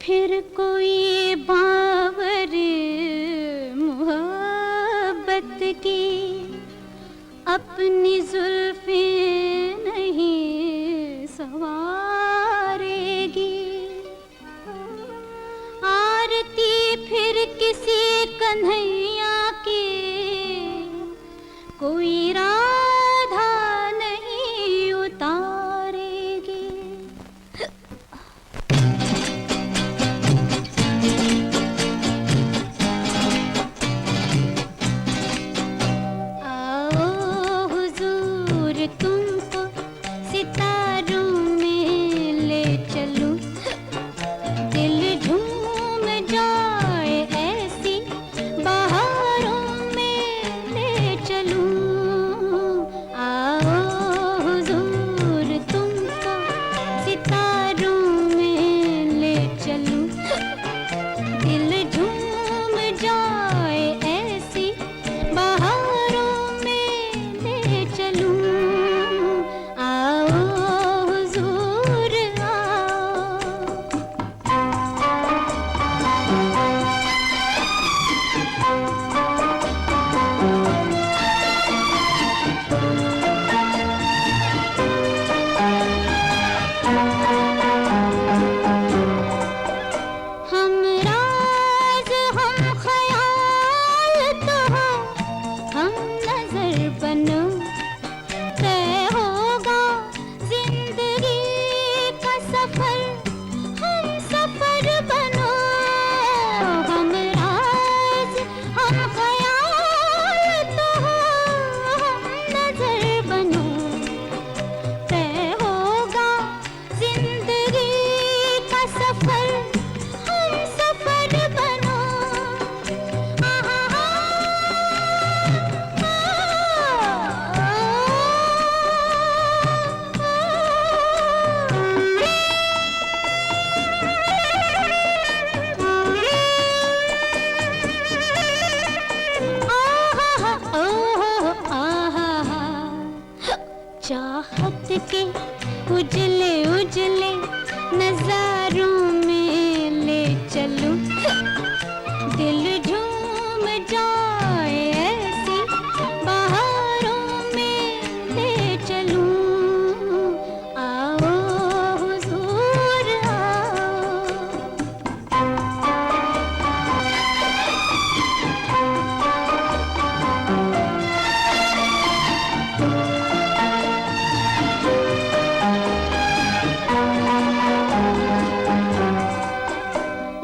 फिर कोई बावर मोहब्बत की अपनी जुल्फे नहीं संवारेगी। आरती फिर किसी कन्हैया की कोई राधा नहीं उतारेगी। आओ हुजूर तुमको सितारों में ले चलूं, दिल झूम जाए ऐसी बहारों में ले चलूं। आओ हुजूर तुमको सितारों में ले चलूं, दिल झूम जाए ऐसी बहारों में ले चलूं। आओ हुजूर हम राज हम ख्याल तो हो, हम नजर बनो, तय होगा जिंदगी का सफर, हम सफर बनो। हम राज हम ख्याल तो हो, हम नजर बनो, तय होगा जिंदगी का सफर, हम सफर बनो। चाहत के उजले उजले नजारों में ले चलूं, दिल झूम जाए ऐसी बहारों में ले चलूं। आओ हुजूर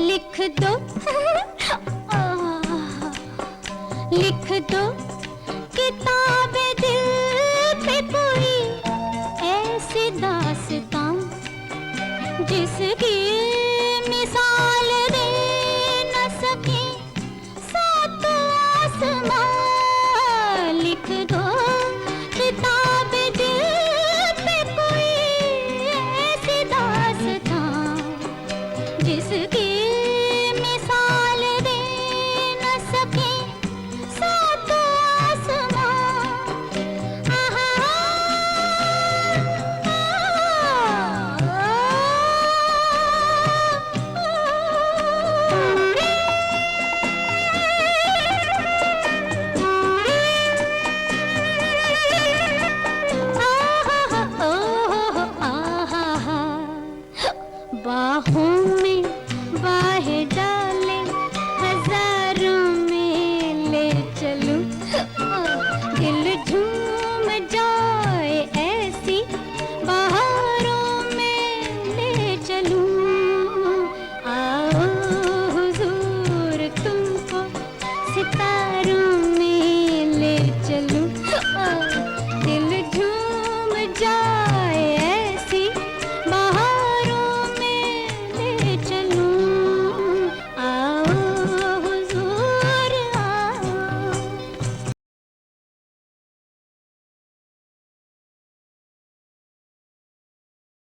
लिख दो लिख दो किताबे दिल पे कोई ऐसी दास्तां, जिसकी मिसाल दे न सके सात आसमां। लिख दो किताबे दिल पे कोई ऐसी दास्तां, जिसकी